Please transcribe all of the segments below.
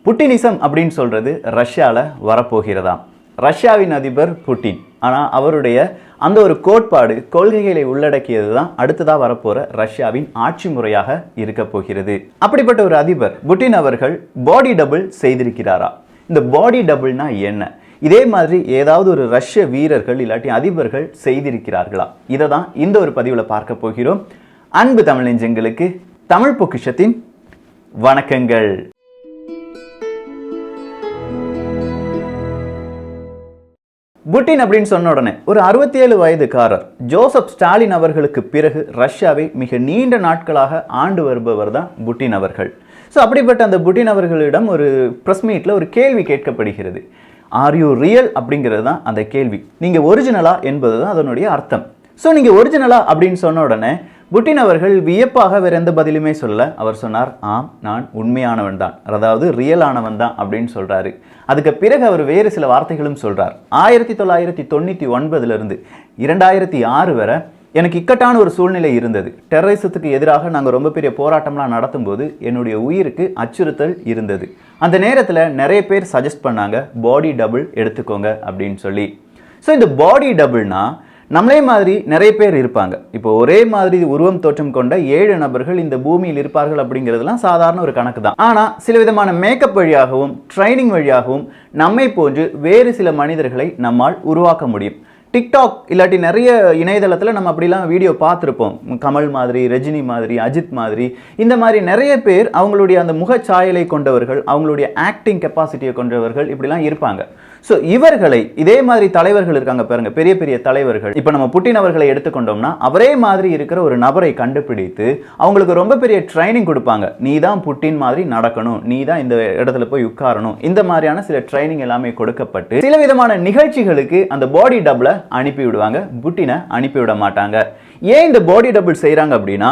புட்டினிசம் அப்படின்னு சொல்றது ரஷ்யாவில் வரப்போகிறதா? ரஷ்யாவின் அதிபர் புட்டின். ஆனால் அவருடைய அந்த ஒரு கோட்பாடு கொள்கைகளை உள்ளடக்கியது தான் அடுத்ததாக வரப்போகிற ரஷ்யாவின் ஆட்சி முறையாக இருக்க போகிறது. அப்படிப்பட்ட ஒரு அதிபர் புட்டின் அவர்கள் பாடி டபுள் செய்திருக்கிறாரா? இந்த பாடி டபுள்னா என்ன? இதே மாதிரி ஏதாவது ஒரு ரஷ்ய வீரர்கள் இல்லாட்டி அதிபர்கள் செய்திருக்கிறார்களா? இதை தான் இந்த ஒரு பதிவில் பார்க்க போகிறோம். அன்பு தமிழ் நெஞ்சங்களுக்கு தமிழ் பொக்கிஷத்தின் வணக்கங்கள். புட்டின் அப்படின்னு சொன்ன உடனே ஒரு 67 வயதுக்காரர் ஜோசப் ஸ்டாலின் அவர்களுக்கு பிறகு ரஷ்யாவை மிக நீண்ட நாட்களாக ஆண்டு வருபவர் தான் புட்டின் அவர்கள். ஸோ அப்படிப்பட்ட அந்த புட்டின் அவர்களிடம் ஒரு ப்ரெஸ் மீட்டில் ஒரு கேள்வி கேட்கப்படுகிறது. ஆர் யூ ரியல் அப்படிங்கிறது தான் அந்த கேள்வி. நீங்கள் ஒரிஜினலா என்பது தான் அதனுடைய அர்த்தம். ஸோ நீங்கள் ஒரிஜினலா அப்படின்னு சொன்ன உடனே புட்டின் அவர்கள் வியப்பாக வேற எந்த பதிலுமே சொல்ல. அவர் சொன்னார், ஆம், நான் உண்மையானவன் தான், அதாவது ரியலானவன் தான் அப்படின்னு சொல்றாரு. அதுக்கு பிறகு அவர் வேறு சில வார்த்தைகளும் சொல்றார். 1999 2006 வரை எனக்கு இக்கட்டான ஒரு சூழ்நிலை இருந்தது. டெரரிசத்துக்கு எதிராக நாங்கள் ரொம்ப பெரிய போராட்டம்லாம் நடத்தும் போது என்னுடைய உயிருக்கு அச்சுறுத்தல் இருந்தது. அந்த நேரத்தில் நிறைய பேர் சஜஸ்ட் பண்ணாங்க, பாடி டபுள் எடுத்துக்கோங்க அப்படின்னு சொல்லி. ஸோ இந்த பாடி டபுள்னா நம்மளே மாதிரி நிறைய பேர் இருப்பாங்க. இப்போ ஒரே மாதிரி உருவம் தோற்றம் கொண்ட 7 நபர்கள் இந்த பூமியில் இருப்பார்கள் அப்படிங்கிறதுலாம் சாதாரண ஒரு கணக்கு தான். ஆனால் சில விதமான மேக்கப் வழியாகவும் ட்ரைனிங் வழியாகவும் நம்மை போன்று வேறு சில மனிதர்களை நம்மால் உருவாக்க முடியும். டிக்டாக் இல்லாட்டி நிறைய இணையதளத்தில் நம்ம அப்படிலாம் வீடியோ பார்த்துருப்போம். கமல் மாதிரி, ரஜினி மாதிரி, அஜித் மாதிரி, இந்த மாதிரி நிறைய பேர் அவங்களுடைய அந்த முகச்சாயலை கொண்டவர்கள், அவங்களுடைய ஆக்டிங் கெப்பாசிட்டியை கொண்டவர்கள் இப்படிலாம் இருப்பாங்க. ஸோ இவர்களை இதே மாதிரி தலைவர்கள் இருக்காங்க பாருங்க, பெரிய பெரிய தலைவர்கள். இப்போ நம்ம புட்டின் அவர்களை எடுத்துக்கொண்டோம்னா அவரே மாதிரி இருக்கிற ஒரு நபரை கண்டுபிடித்து அவங்களுக்கு ரொம்ப பெரிய ட்ரைனிங் கொடுப்பாங்க. நீ தான் புட்டின் மாதிரி நடக்கணும், நீ தான் இந்த இடத்துல போய் உட்காரணும், இந்த மாதிரியான சில ட்ரைனிங் எல்லாமே கொடுக்கப்பட்டு சில விதமான நிகழ்ச்சிகளுக்கு அந்த பாடி டபுளை அனுப்பி விடுவாங்க. புட்டினை அனுப்பிவிட மாட்டாங்க. ஏன் இந்த பாடி டபுள் செய்கிறாங்க அப்படின்னா,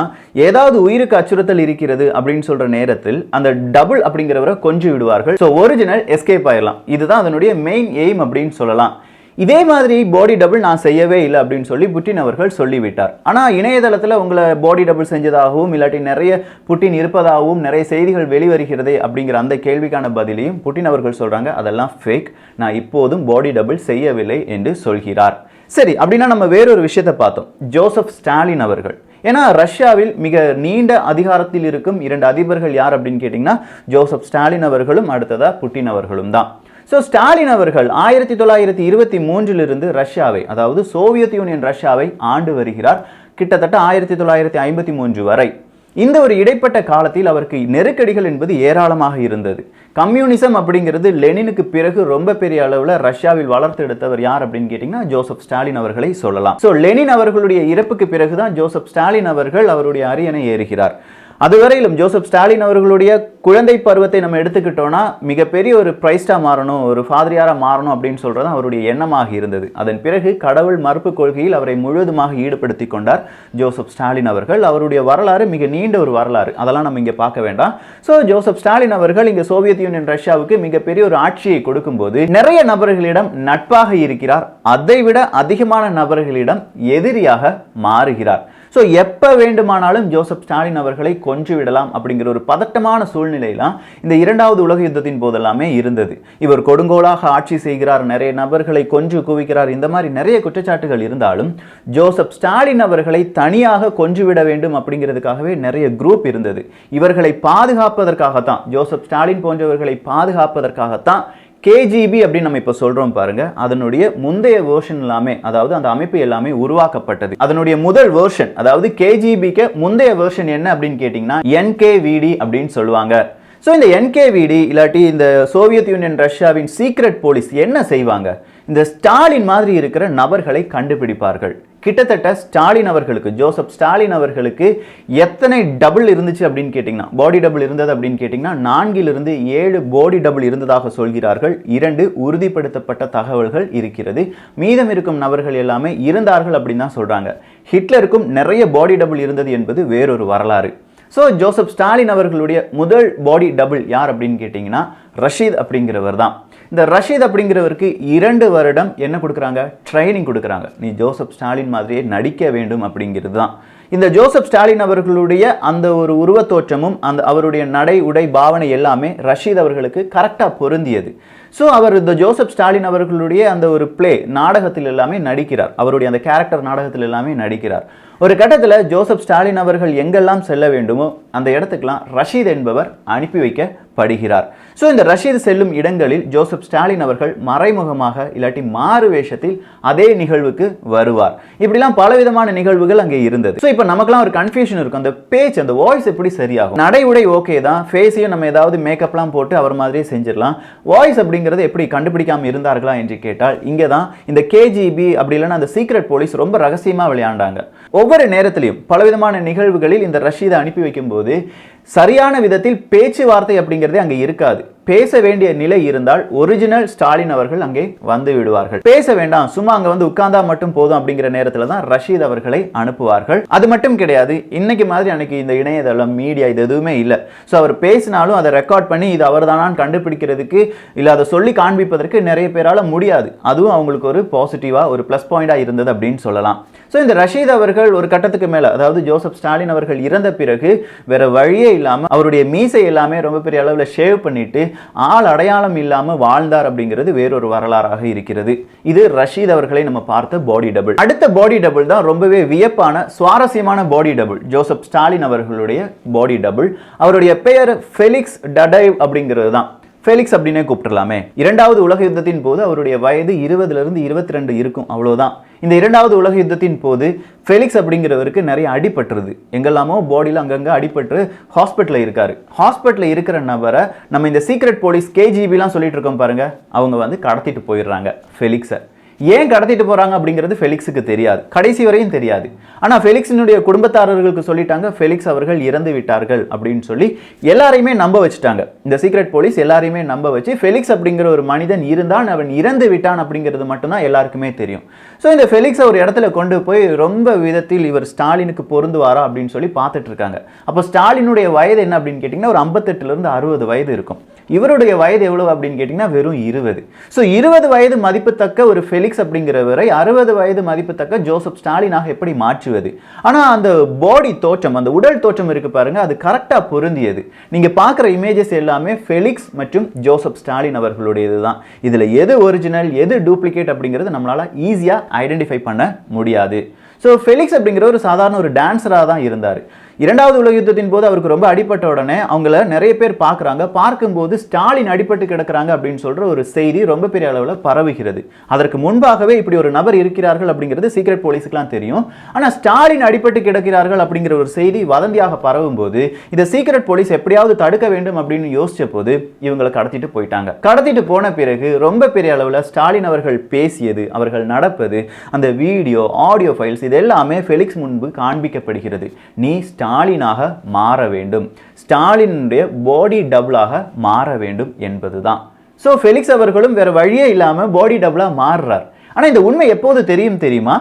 ஏதாவது உயிருக்கு அச்சுறுத்தல் இருக்கிறது அப்படின்னு சொல்ற நேரத்தில் அந்த டபுள் அப்படிங்கிறவரை கொஞ்சம் விடுவார்கள். ஸோ ஒரிஜினல் எஸ்கேப் ஆயிடலாம். இதுதான் அதனுடைய மெயின் எய்ம் அப்படின்னு சொல்லலாம். இதே மாதிரி பாடி டபுள் நான் செய்யவே இல்லை அப்படின்னு சொல்லி புட்டின் அவர்கள் சொல்லிவிட்டார். ஆனால் இணையதளத்தில் உங்களை பாடி டபுள் செஞ்சதாகவும் இல்லாட்டி நிறைய புட்டின் இருப்பதாகவும் நிறைய செய்திகள் வெளிவருகிறதே அப்படிங்கிற அந்த கேள்விக்கான பதிலையும் புட்டின் அவர்கள் சொல்றாங்க, அதெல்லாம் ஃபேக், நான் இப்போதும் பாடி டபுள் செய்யவில்லை என்று சொல்கிறார். சரி, அப்படின்னா நம்ம வேறொரு விஷயத்தை பார்த்தோம். ஜோசப் ஸ்டாலின் அவர்கள். ஏன்னா ரஷ்யாவில் மிக நீண்ட அதிகாரத்தில் இருக்கும் 2 அதிபர்கள் யார் அப்படின்னு கேட்டிங்கன்னா ஜோசப் ஸ்டாலின் அவர்களும் அடுத்ததா புட்டின் அவர்களும் தான். ஸோ ஸ்டாலின் அவர்கள் 1923 ரஷ்யாவை, அதாவது சோவியத் யூனியன் ரஷ்யாவை ஆண்டு வருகிறார், கிட்டத்தட்ட 1953 வரை. இந்த ஒரு இடைப்பட்ட காலத்தில் அவருக்கு நெருக்கடிகள் என்பது ஏராளமாக இருந்தது. கம்யூனிசம் அப்படிங்கிறது லெனினுக்கு பிறகு ரொம்ப பெரிய அளவில் ரஷ்யாவில் வளர்த்து எடுத்தவர் யார் அப்படின்னு கேட்டிங்கன்னா ஜோசப் ஸ்டாலின் அவர்களை சொல்லலாம். ஸோ லெனின் அவர்களுடைய இறப்புக்கு பிறகுதான் ஜோசப் ஸ்டாலின் அவர்கள் அவருடைய அரியணை ஏறுகிறார். அதுவரையிலும் ஜோசப் ஸ்டாலின் அவர்களுடைய குழந்தை பருவத்தை நம்ம எடுத்துக்கிட்டோம்னா மிகப்பெரிய ஒரு பிரைஸ்டா மாறணும், ஒரு ஃபாதரியாரா மாறணும் அப்படின்னு சொல்றது அவருடைய எண்ணமாக இருந்தது. அதன் பிறகு கடவுள் மறுப்பு கொள்கையில் அவரை முழுவதுமாக ஈடுபடுத்தி கொண்டார் ஜோசப் ஸ்டாலின் அவர்கள். அவருடைய வரலாறு மிக நீண்ட ஒரு வரலாறு, அதெல்லாம் நம்ம இங்கே பார்க்க வேண்டாம். ஸோ ஜோசப் ஸ்டாலின் அவர்கள் இங்கே சோவியத் யூனியன் ரஷ்யாவுக்கு மிகப்பெரிய ஒரு ஆட்சியை கொடுக்கும்போது நிறைய நபர்களிடம் நட்பாக இருக்கிறார், அதைவிட அதிகமான நபர்களிடம் எதிரியாக மாறுகிறார். ஸோ எப்போ வேண்டுமானாலும் ஜோசப் ஸ்டாலின் அவர்களை கொன்று விடலாம் அப்படிங்கிற ஒரு பதட்டமான சூழ்நிலையெல்லாம் இந்த 2வது உலக யுத்தத்தின் போதெல்லாமே இருந்தது. இவர் கொடுங்கோலாக ஆட்சி செய்கிறார், நிறைய நபர்களை கொன்று குவிக்கிறார், இந்த மாதிரி நிறைய குற்றச்சாட்டுகள் இருந்தாலும் ஜோசப் ஸ்டாலின் அவர்களை தனியாக கொன்றுவிட வேண்டும் அப்படிங்கிறதுக்காகவே நிறைய குரூப் இருந்தது. இவர்களை பாதுகாப்பதற்காகத்தான், ஜோசப் ஸ்டாலின் போன்றவர்களை பாதுகாப்பதற்காகத்தான் KGB அப்படின்னு நம்ம இப்போ சொல்றோம் பாருங்க, அதனுடைய முந்தைய வெர்ஷன் எல்லாமே, அதாவது அந்த அமைப்பு எல்லாமே உருவாக்கப்பட்டது. அதனுடைய முதல் வெர்ஷன், அதாவது KGBக்கு முந்தைய வெர்ஷன் என்ன அப்படின்னு கேட்டிங்கன்னா NKVD அப்படின்னு சொல்லுவாங்க. ஸோ இந்த NKVD இல்லாட்டி இந்த சோவியத் யூனியன் ரஷ்யாவின் சீக்ரெட் போலீஸ் என்ன செய்வாங்க, இந்த ஸ்டாலின் மாதிரி இருக்கிற நபர்களை கண்டுபிடிப்பார்கள். கிட்டத்தட்ட ஸ்டாலின் அவர்களுக்கு, ஜோசப் ஸ்டாலின் அவர்களுக்கு எத்தனை டபுள் இருந்துச்சு அப்படின்னு கேட்டிங்கன்னா, பாடி டபுள் இருந்தது அப்படின்னு கேட்டிங்கன்னா 4 to 7 பாடி டபுள் இருந்ததாக சொல்கிறார்கள். 2 உறுதிப்படுத்தப்பட்ட தகவல்கள் இருக்கிறது. மீதம் இருக்கும் நபர்கள் எல்லாமே இருந்தார்கள் அப்படின்னு தான் சொல்றாங்க. ஹிட்லருக்கும் நிறைய பாடி டபுள் இருந்தது என்பது வேறொரு வரலாறு. ஸோ ஜோசப் ஸ்டாலின் அவர்களுடைய முதல் பாடி டபுள் யார் அப்படின்னு கேட்டிங்கன்னா ரஷீத் அப்படிங்கிறவர் தான். இந்த ரஷீத் அப்படிங்கிறவருக்கு 2 வருடம் என்ன கொடுக்குறாங்க, ட்ரைனிங் கொடுக்குறாங்க. நீ ஜோசப் ஸ்டாலின் மாதிரியே நடிக்க வேண்டும் அப்படிங்கிறது தான். இந்த ஜோசப் ஸ்டாலின் அவர்களுடைய அந்த ஒரு உருவத்தோற்றமும் அந்த அவருடைய நடை உடை பாவனை எல்லாமே ரஷீத் அவர்களுக்கு கரெக்டாக பொருந்தியது. ஸோ அவர் இந்த ஜோசப் ஸ்டாலின் அவர்களுடைய அந்த ஒரு பிளே நாடகத்தில் எல்லாமே நடிக்கிறார். அவருடைய அந்த கேரக்டர் நாடகத்தில் எல்லாமே நடிக்கிறார். ஒரு கட்டத்தில் ஜோசப் ஸ்டாலின் அவர்கள் எங்கெல்லாம் செல்ல வேண்டுமோ அந்த இடத்துக்கெல்லாம் ரஷீத் என்பவர் அனுப்பி வைக்கப்படுகிறார். ஸோ இந்த ரஷீத் செல்லும் இடங்களில் ஜோசப் ஸ்டாலின் அவர்கள் மறைமுகமாக இல்லாட்டி மாறு வேஷத்தில் அதே நிகழ்வுக்கு வருவார். இப்படிலாம் பலவிதமான நிகழ்வுகள் அங்கே இருந்தது. ஸோ இப்போ நமக்குலாம் ஒரு கன்ஃபியூஷன் இருக்கும், அந்த பேச்சு அந்த வாய்ஸ் எப்படி சரியாகும். நடை உடை ஓகே தான், ஃபேஸையும் நம்ம ஏதாவது மேக்கப்லாம் போட்டு அவர் மாதிரியே செஞ்சிடலாம். வாய்ஸ் அப்படிங்கிறது எப்படி கண்டுபிடிக்காமல் இருந்தார்களா என்று கேட்டால் இங்கே தான் இந்த கேஜிபி அப்படி இல்லைன்னா அந்த சீக்ரெட் போலீஸ் ரொம்ப ரகசியமாக விளையாண்டாங்க. ஒவ்வொரு நேரத்திலையும் பலவிதமான நிகழ்வுகளில் இந்த ரஷீதை அனுப்பி வைக்கும்போது சரியான விதத்தில் பேச்சுவார்த்தை அப்படிங்கிறதே அங்கே இருக்காது. பேச வேண்டிய நிலை இருந்தால் ஒரிஜினல் ஸ்டாலின் அவர்கள் அங்கே வந்து விடுவார்கள். பேச வேண்டாம், சும்மா அங்கே வந்து உட்கார்ந்தா மட்டும் போதும் அப்படிங்கிற நேரத்தில் தான் ரஷீத் அவர்களை அனுப்புவார்கள். அது மட்டும் கிடையாது, இன்னைக்கு மாதிரி அன்னைக்கு இந்த இணையதளம் மீடியா இது எதுவுமே இல்லை. ஸோ அவர் பேசினாலும் அதை ரெக்கார்ட் பண்ணி இது அவர் தானான்னு கண்டுபிடிக்கிறதுக்கு இல்லை அதை சொல்லி காண்பிப்பதற்கு நிறைய பேரால் முடியாது. அதுவும் அவங்களுக்கு ஒரு பாசிட்டிவாக ஒரு ப்ளஸ் பாயிண்டாக இருந்தது அப்படின்னு சொல்லலாம். ஸோ இந்த ரஷீத் அவர்கள் ஒரு கட்டத்துக்கு மேலே, அதாவது ஜோசப் ஸ்டாலின் அவர்கள் இறந்த பிறகு வேற வழியே இல்லாமல் அவருடைய மீசை எல்லாமே ரொம்ப பெரிய அளவில் ஷேவ் பண்ணிட்டு ஆள் அடையாளம் இல்லாமல் வாழ்ந்தார் அப்படிங்கிறது வேறொரு வரலாறாக இருக்கிறது. இது ரஷீத் அவர்களை நம்ம பார்த்த பாடி டபுள். அடுத்த பாடி டபுள் தான் ரொம்பவே வியப்பான சுவாரஸ்யமான பாடி டபுள், ஜோசப் ஸ்டாலின் அவர்களுடைய பாடி டபுள். அவருடைய பெயர் ஃபெலிக்ஸ் டடைவ் அப்படிங்கிறது தான். ஃபெலிக்ஸ் அப்படின்னே கூப்பிட்டுலாமே. 2வது உலக யுத்தத்தின் போது அவருடைய வயது 20லிருந்து 22 இருக்கும், அவ்வளோதான். இந்த 2வது உலக யுத்தத்தின் போது ஃபெலிக்ஸ் அப்படிங்கிறவருக்கு நிறைய அடிபட்டுருது. எங்கெல்லாமோ பாடியில் அங்கங்கே அடிபட்டு ஹாஸ்பிட்டலில் இருக்காரு. ஹாஸ்பிட்டலில் இருக்கிற நபரை நம்ம இந்த சீக்ரெட் போலீஸ் கேஜிபிலாம் சொல்லிட்டு இருக்கோம் பாருங்க, அவங்க வந்து கடத்திட்டு போயிடுறாங்க ஃபெலிக்ஸை. ஏன் கடத்திட்டு போறாங்க அப்படிங்கிறது ஃபெலிக்ஸுக்கு தெரியாது, கடைசி வரையும் தெரியாது. ஆனால் ஃபெலிக்ஸினுடைய குடும்பத்தாரர்களுக்கு சொல்லிட்டாங்க ஃபெலிக்ஸ் அவர்கள் இறந்து விட்டார்கள் அப்படின்னு சொல்லி எல்லாரையுமே நம்ப வச்சுட்டாங்க. இந்த சீக்ரெட் போலீஸ் எல்லாரையுமே நம்ப வச்சு ஃபெலிக்ஸ் அப்படிங்கிற ஒரு மனிதன் இருந்தான், அவன் இறந்து விட்டான் அப்படிங்கிறது மட்டும்தான் எல்லாருக்குமே தெரியும். ஸோ இந்த ஃபெலிக்ஸை ஒரு இடத்துல கொண்டு போய் ரொம்ப விதத்தில் இவர் ஸ்டாலினுக்கு பொருந்துவாரா அப்படின்னு சொல்லி பார்த்துட்டு இருக்காங்க. அப்போ ஸ்டாலினுடைய வயது என்ன அப்படின்னு கேட்டிங்கன்னா ஒரு 58லிருந்து 60 வயது இருக்கும். இவருடைய வயது எவ்வளவு அப்படின்னு கேட்டிங்கன்னா வெறும் 20. ஸோ 20 வயது மதிப்புத்தக்க ஒரு ஃபெலிக்ஸ் அப்படிங்கிறவரை 60 வயது மதிப்புத்தக்க ஜோசப் ஸ்டாலினாக எப்படி மாற்றுவது? ஆனால் அந்த பாடி தோற்றம், அந்த உடல் தோற்றம் இருக்கு பாருங்க, அது கரெக்டாக பொருந்தியது. நீங்கள் பார்க்குற இமேஜஸ் எல்லாமே ஃபெலிக்ஸ் மற்றும் ஜோசப் ஸ்டாலின் அவர்களுடையது தான். இதில் எது ஒரிஜினல் எது டூப்ளிகேட் அப்படிங்கிறது நம்மளால் ஈஸியாக ஐடென்டிஃபை பண்ண முடியாது. ஸோ ஃபெலிக்ஸ் அப்படிங்கிற ஒரு சாதாரண ஒரு டான்ஸராக தான் இருந்தார். 2வது உலக யுத்தத்தின் போது அவருக்கு ரொம்ப அடிப்பட்ட உடனே அவங்கள நிறைய பேர் பார்க்குறாங்க. பார்க்கும்போது ஸ்டாலின் அடிபட்டு கிடக்கிறாங்க அப்படின்னு சொல்கிற ஒரு செய்தி ரொம்ப பெரிய அளவில் பரவுகிறது. அதற்கு முன்பாகவே இப்படி ஒரு நபர் இருக்கிறார்கள் அப்படிங்கிறது சீக்ரெட் போலீஸுக்குலாம் தெரியும். ஆனால் ஸ்டாலின் அடிபட்டு கிடக்கிறார்கள் அப்படிங்கிற ஒரு செய்தி வதந்தியாக பரவும் போது இந்த சீக்ரெட் போலீஸ் எப்படியாவது தடுக்க வேண்டும் அப்படின்னு யோசிச்ச போது இவங்களை கடத்திட்டு போயிட்டாங்க. கடத்திட்டு போன பிறகு ரொம்ப பெரிய அளவில் ஸ்டாலின் அவர்கள் பேசியது, அவர்கள் நடப்பது, அந்த வீடியோ ஆடியோ ஃபைல்ஸ் இது எல்லாமே ஃபெலிக்ஸ் முன்பு காண்பிக்கப்படுகிறது. நீ ஸ்டாலினாக மாற வேண்டும், ஸ்டாலினுடைய பாடி டபுளாக மாற வேண்டும் என்பதுதான். ஸோ ஃபெலிக்ஸ் அவர்களும் வேற வழியே இல்லாமல் பாடி டபுளாக மாறுறார். ஆனால் இந்த உண்மை எப்போது தெரியும் தெரியுமா?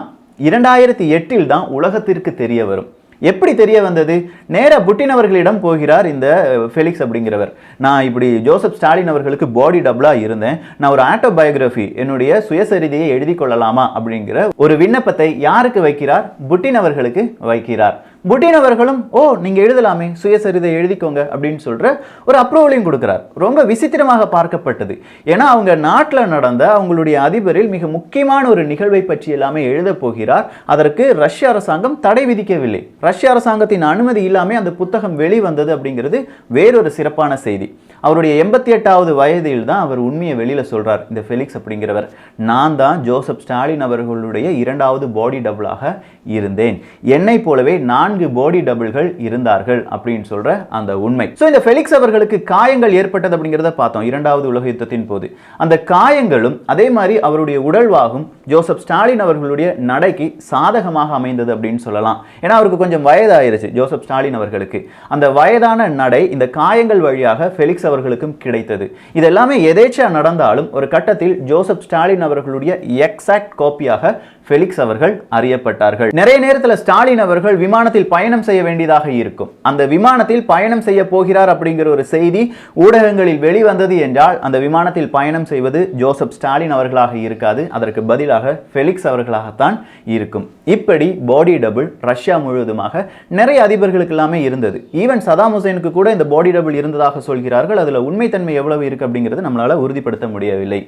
2008 தான் உலகத்திற்கு தெரிய வரும். எப்படி தெரிய வந்தது? நேராக புட்டின் அவர்களிடம் போகிறார் இந்த ஃபெலிக்ஸ் அப்படிங்கிறவர். நான் இப்படி ஜோசப் ஸ்டாலின் அவர்களுக்கு பாடி டபுளாக இருந்தேன், நான் ஒரு ஆட்டோபயோகிராஃபி என்னுடைய சுயசரிதையை எழுதி கொள்ளலாமா அப்படிங்கிற ஒரு விண்ணப்பத்தை யாருக்கு வைக்கிறார்? புட்டின் அவர்களுக்கு வைக்கிறார். புட்டின் அவர்களும் ஓ நீங்கள் எழுதலாமே, சுயசரிதை எழுதிக்கோங்க அப்படின்னு சொல்கிற ஒரு அப்ரூவலையும் கொடுக்குறார். ரொம்ப விசித்திரமாக பார்க்கப்பட்டது. ஏன்னா அவங்க நாட்டில் நடந்த அவங்களுடைய அதிபரில் மிக முக்கியமான ஒரு நிகழ்வை பற்றி எல்லாமே எழுத போகிறார். அதற்கு ரஷ்ய அரசாங்கம் தடை விதிக்கவில்லை. ரஷ்ய அரசாங்கத்தின் அனுமதி இல்லாமல் அந்த புத்தகம் வெளிவந்தது அப்படிங்கிறது வேறொரு சிறப்பான செய்தி. அவருடைய 88வது வயதில் தான் அவர் உண்மையை வெளியில் சொல்கிறார். இந்த ஃபெலிக்ஸ் அப்படிங்கிறவர், நான் தான் ஜோசப் ஸ்டாலின் அவர்களுடைய 2வது பாடி டபுளாக இருந்தேன், என்னை போலவே 4 பாடி டபுள்கள் இருந்தார்கள் அப்படின்னு சொல்ற அந்த உண்மை. ஸோ இந்த ஃபெலிக்ஸ் அவர்களுக்கு காயங்கள் ஏற்பட்டது அப்படிங்கிறத பார்த்தோம் 2வது உலக யுத்தத்தின் போது. அந்த காயங்களும் அதே மாதிரி அவருடைய உடல்வாகும் ஜோசப் ஸ்டாலின் அவர்களுடைய நடைக்கு சாதகமாக அமைந்தது அப்படின்னு சொல்லலாம். ஏன்னா அவருக்கு கொஞ்சம் வயதாயிருச்சு ஜோசப் ஸ்டாலின் அவர்களுக்கு. அந்த வயதான நடை இந்த காயங்கள் வழியாக ஃபெலிக்ஸ் அவர்களுக்கும் கிடைத்தது. இதெல்லாமே எதேச்சா நடந்தாலும் ஒரு கட்டத்தில் ஜோசப் ஸ்டாலின் அவர்களுடைய எக்ஸாக்ட் காப்பியாக ஃபெலிக்ஸ் அவர்கள் அறியப்பட்டார்கள். நிறைய நேரத்தில் ஸ்டாலின் அவர்கள் விமானத்தில் பயணம் செய்ய வேண்டியதாக இருக்கும். அந்த விமானத்தில் பயணம் செய்ய போகிறார் அப்படிங்கிற ஒரு செய்தி ஊடகங்களில் வெளிவந்தது என்றால் அந்த விமானத்தில் பயணம் செய்வது ஜோசப் ஸ்டாலின் அவர்களாக இருக்காது, அதற்கு பதிலாக ஃபெலிக்ஸ் அவர்களாகத்தான் இருக்கும். இப்படி பாடி டபுள் ரஷ்யா முழுவதுமாக நிறைய அதிபர்களுக்கு எல்லாமே இருந்தது. ஈவன் சதாம் ஹுசேனுக்கு கூட இந்த பாடி டபுள் இருந்ததாக சொல்கிறார்கள். அதுல உண்மைத்தன்மை எவ்வளவு இருக்கு அப்படிங்கிறது நம்மளால உறுதிப்படுத்த முடியவில்லை.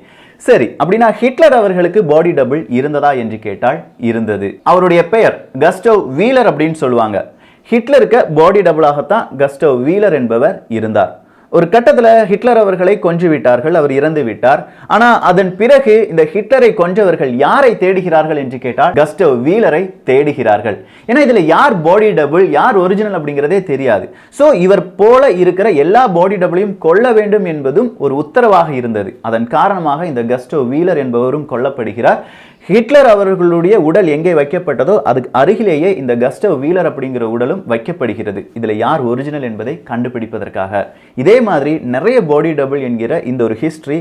சரி, அப்படின்னா ஹிட்லர் அவர்களுக்கு பாடி டபுள் இருந்ததா என்று கேட்டால் இருந்தது. அவருடைய பெயர் கஸ்டவ் வீலர் அப்படின்னு சொல்லுவாங்க. ஹிட்லருக்கு பாடி டபுளாகத்தான் கஸ்டவ் வீலர் என்பவர் இருந்தார். ஒரு கட்டத்தில் ஹிட்லர் அவர்களை கொன்று விட்டார்கள், அவர் இறந்து விட்டார். ஆனா அதன் பிறகு இந்த ஹிட்லரை கொன்றவர்கள் யாரை தேடுகிறார்கள் என்று கேட்டால் கஸ்டவ் வீலரை தேடுகிறார்கள். ஏன்னா இதுல யார் பாடி டபுள் யார் ஒரிஜினல் அப்படிங்கிறதே தெரியாது. சோ இவர் போல இருக்கிற எல்லா பாடி டபுளையும் கொல்ல வேண்டும் என்பதும் ஒரு உத்தரவாக இருந்தது. அதன் காரணமாக இந்த கஸ்டவ் வீலர் என்பவரும் கொல்லப்படுகிறார். ஹிட்லர் அவர்களுடைய உடல் எங்கே வைக்கப்பட்டதோ அதுக்கு அருகிலேயே இந்த கஸ்டவ் வீலர் அப்படிங்கிற உடலும் வைக்கப்படுகிறது. இதுல யார் ஒரிஜினல் என்பதை கண்டுபிடிப்பதற்காக. இதே மாதிரி நிறைய பாடி டபுள் என்கிற இந்த ஒரு ஹிஸ்டரி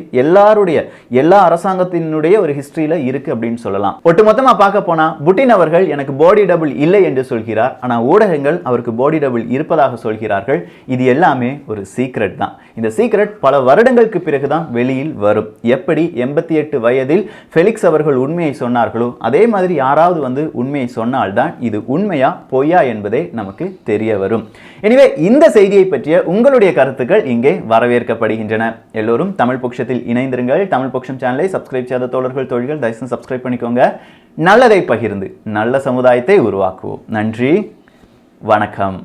எல்லா அரசாங்கத்தினுடைய ஒரு ஹிஸ்டரியில இருக்கு அப்படின்னு சொல்லலாம். ஒட்டுமொத்தமா பார்க்க போனா புட்டின் அவர்கள் எனக்கு பாடி டபுள் இல்லை என்று சொல்கிறார். ஆனா ஊடகங்கள் அவருக்கு பாடி டபுள் இருப்பதாக சொல்கிறார்கள். இது எல்லாமே ஒரு சீக்ரெட் தான். இந்த சீக்ரெட் பல வருடங்களுக்கு பிறகுதான் வெளியில் வரும். எப்படி 88 வயதில் ஃபெலிக்ஸ் அவர்கள் உண்மையை சொன்னார்களோ அதே மாதிரி யாராவது வந்து உண்மையை சொன்னால்தான் இது உண்மையா பொய்யா என்பதே நமக்கு தெரிய வரும். எனவே இந்த செய்தியை பற்றிய உங்களுடைய கருத்துக்கள் இங்கே வரவேற்கப்படுகின்றன. எல்லோரும் தமிழ் பொக்ஷத்தில் இணைந்திருங்கள். தமிழ் பொக்ஷம் சேனலை சப்ஸ்கிரைப் செய்யாத தோழர்கள் தோழிகள் தயவுசெய்து சப்ஸ்கிரைப் பண்ணிக்கோங்க. நல்லதை பகிர்ந்து நல்ல சமுதாயத்தை உருவாக்குவோம். நன்றி, வணக்கம்.